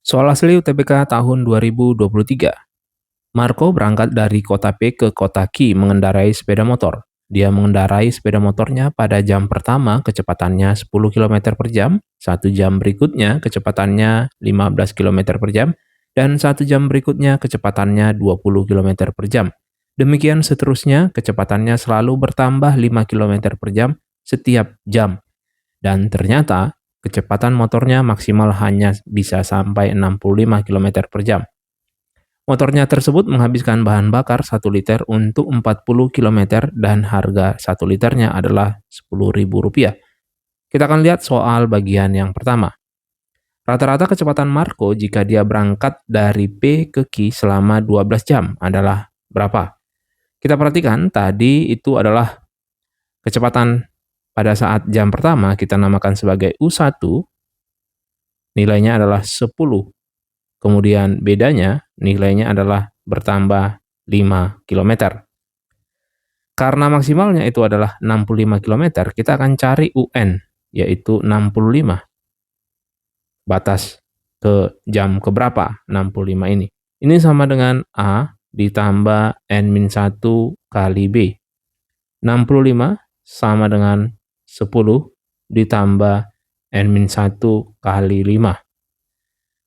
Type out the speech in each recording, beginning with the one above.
Soal asli UTBK tahun 2023. Marco berangkat dari kota P ke kota Q mengendarai sepeda motor. Dia mengendarai sepeda motornya pada jam pertama kecepatannya 10 km per jam, 1 jam berikutnya kecepatannya 15 km per jam, dan 1 jam berikutnya kecepatannya 20 km per jam. Demikian seterusnya, kecepatannya selalu bertambah 5 km per jam setiap jam. Dan ternyata, kecepatan motornya maksimal hanya bisa sampai 65 km per jam. Motornya tersebut menghabiskan bahan bakar 1 liter untuk 40 km dan harga 1 liternya adalah Rp10.000. Kita akan lihat soal bagian yang pertama. Rata-rata kecepatan Marco jika dia berangkat dari P ke Q selama 12 jam adalah berapa? Kita perhatikan tadi itu adalah kecepatan pada saat jam pertama kita namakan sebagai U1, nilainya adalah 10. Kemudian bedanya nilainya adalah bertambah 5 km. Karena maksimalnya itu adalah 65 km, kita akan cari UN, yaitu 65. Batas ke jam keberapa 65 ini. Ini sama dengan A ditambah N-1 kali B. 65 sama dengan 10 ditambah N-1 kali 5.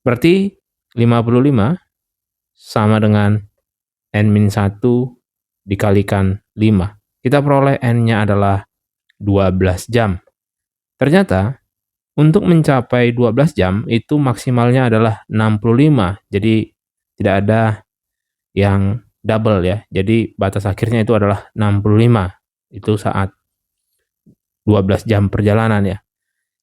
Berarti 55 sama dengan N-1 dikalikan 5. Kita peroleh N-nya adalah 12 jam. Ternyata, untuk mencapai 12 jam itu maksimalnya adalah 65. Jadi, tidak ada yang double ya. Jadi, batas akhirnya itu adalah 65. Itu saat 12 jam perjalanan ya.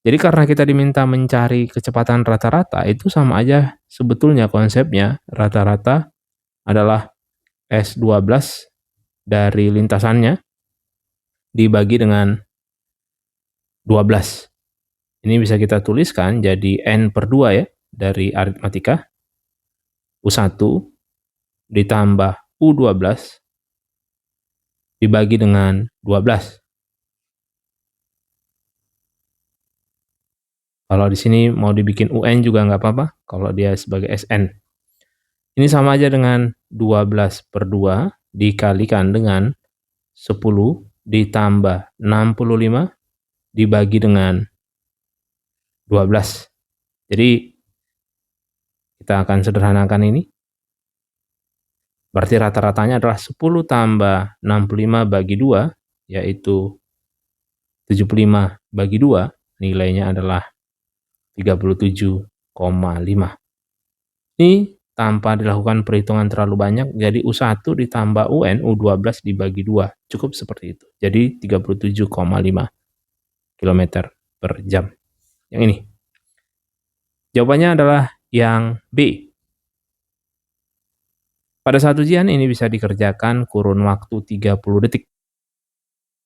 Jadi karena kita diminta mencari kecepatan rata-rata, itu sama aja sebetulnya konsepnya. Rata-rata adalah S12 dari lintasannya dibagi dengan 12. Ini bisa kita tuliskan jadi N per 2 ya, dari aritmatika. U1 ditambah U12 dibagi dengan 12. Kalau di sini mau dibikin UN juga nggak apa-apa, kalau dia sebagai SN. Ini sama aja dengan 12 per 2 dikalikan dengan 10 ditambah 65 dibagi dengan 12. Jadi, kita akan sederhanakan ini. Berarti rata-ratanya adalah 10 tambah 65 bagi 2, yaitu 75 bagi 2, nilainya adalah 37,5. Ini tanpa dilakukan perhitungan terlalu banyak, jadi U1 ditambah UN, U12 dibagi 2. Cukup seperti itu. Jadi 37,5 km per jam. Yang ini. Jawabannya adalah yang B. Pada saat ujian ini bisa dikerjakan kurun waktu 30 detik.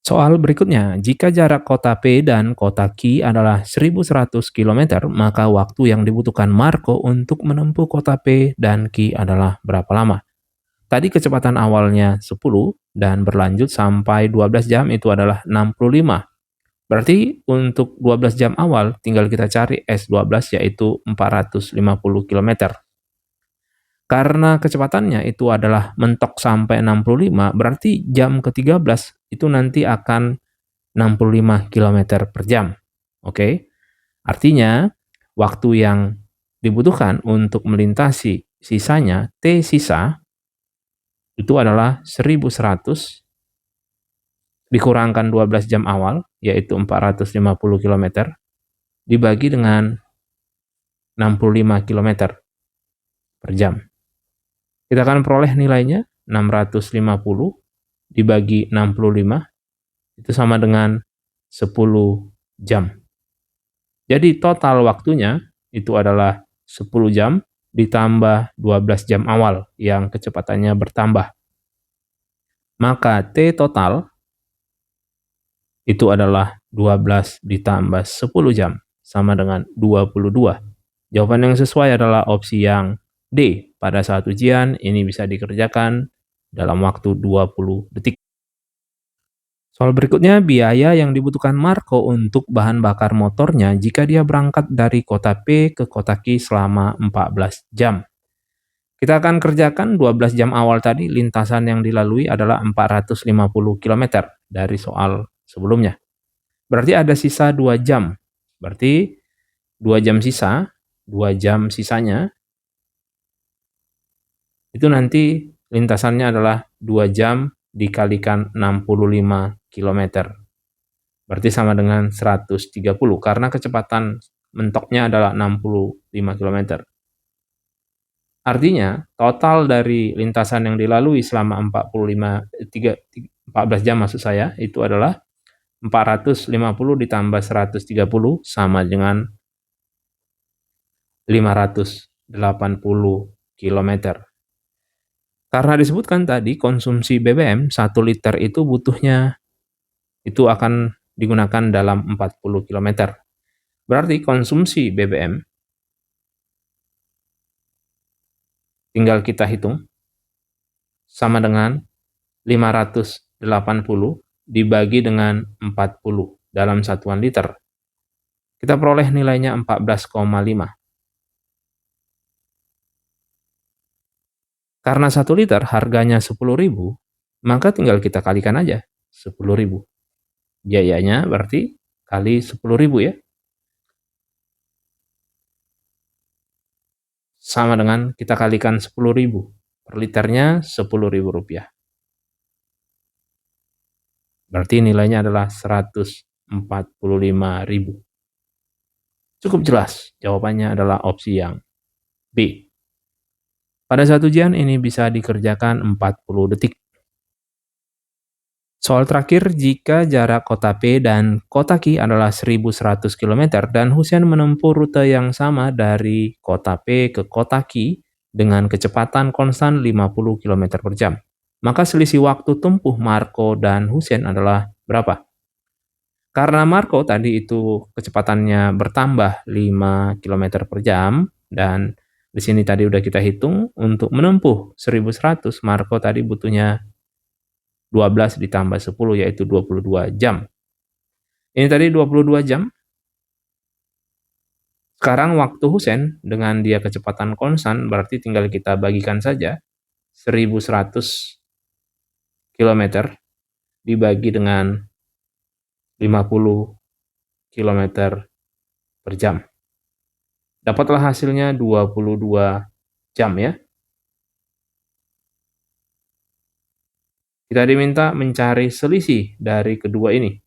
Soal berikutnya, jika jarak kota P dan kota Q adalah 1100 km, maka waktu yang dibutuhkan Marco untuk menempuh kota P dan Q adalah berapa lama? Tadi kecepatan awalnya 10 dan berlanjut sampai 12 jam itu adalah 65. Berarti untuk 12 jam awal tinggal kita cari S12 yaitu 450 km. Karena kecepatannya itu adalah mentok sampai 65, berarti jam ke-13 itu nanti akan 65 km per jam. Oke? Artinya, waktu yang dibutuhkan untuk melintasi sisanya, T sisa, itu adalah 1100 dikurangkan 12 jam awal, yaitu 450 km, dibagi dengan 65 km per jam. Kita akan peroleh nilainya 650 dibagi 65 itu sama dengan 10 jam. Jadi total waktunya itu adalah 10 jam ditambah 12 jam awal yang kecepatannya bertambah. Maka T total itu adalah 12 ditambah 10 jam sama dengan 22. Jawaban yang sesuai adalah opsi yang D. Pada saat ujian, ini bisa dikerjakan dalam waktu 20 detik. Soal berikutnya, biaya yang dibutuhkan Marco untuk bahan bakar motornya jika dia berangkat dari kota P ke kota Q selama 14 jam. Kita akan kerjakan 12 jam awal tadi, lintasan yang dilalui adalah 450 km dari soal sebelumnya. Berarti ada sisa 2 jam. Berarti 2 jam sisa, 2 jam sisanya, itu nanti lintasannya adalah 2 jam dikalikan 65 km. Berarti sama dengan 130, karena kecepatan mentoknya adalah 65 km. Artinya, total dari lintasan yang dilalui selama 14 jam maksud saya, itu adalah 450 ditambah 130 sama dengan 580 km. Karena disebutkan tadi konsumsi BBM 1 liter itu butuhnya itu akan digunakan dalam 40 km. Berarti konsumsi BBM tinggal kita hitung sama dengan 580 dibagi dengan 40 dalam satuan liter. Kita peroleh nilainya 14,5. Karena 1 liter harganya 10.000, maka tinggal kita kalikan aja 10.000. Biayanya berarti kali 10.000 ya. Sama dengan kita kalikan 10.000. Per liternya Rp10.000. Berarti nilainya adalah 145.000. Cukup jelas, jawabannya adalah opsi yang B. Pada satu ujian ini bisa dikerjakan 40 detik. Soal terakhir, jika jarak kota P dan kota Q adalah 1.100 km dan Husein menempuh rute yang sama dari kota P ke kota Q dengan kecepatan konstan 50 km per jam, maka selisih waktu tempuh Marco dan Husein adalah berapa? Karena Marco tadi itu kecepatannya bertambah 5 km per jam, dan di sini tadi udah kita hitung, untuk menempuh 1.100, Marco tadi butuhnya 12 ditambah 10, yaitu 22 jam. Ini tadi 22 jam. Sekarang waktu Husein dengan dia kecepatan konstan, berarti tinggal kita bagikan saja 1.100 km dibagi dengan 50 km per jam. Dapatlah hasilnya 22 jam ya. Kita diminta mencari selisih dari kedua ini.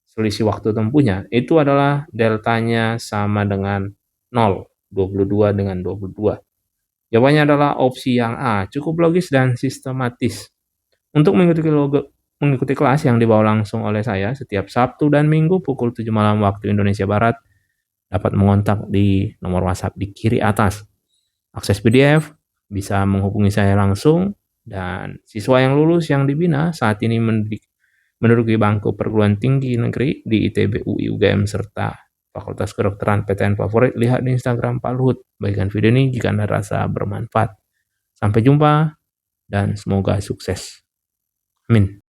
Selisih waktu tempuhnya itu adalah deltanya sama dengan 0, 22 dengan 22. Jawabannya adalah opsi yang A, cukup logis dan sistematis. Untuk mengikuti kelas yang dibawa langsung oleh saya setiap Sabtu dan Minggu pukul 7 malam waktu Indonesia Barat, dapat mengontak di nomor WhatsApp di kiri atas. Akses PDF, bisa menghubungi saya langsung, dan siswa yang lulus yang dibina saat ini menduduki bangku perguruan tinggi negeri di ITB, UI, UGM, serta Fakultas Kedokteran PTN favorit, lihat di Instagram Pak Luhut. Bagikan video ini jika Anda rasa bermanfaat. Sampai jumpa dan semoga sukses. Amin.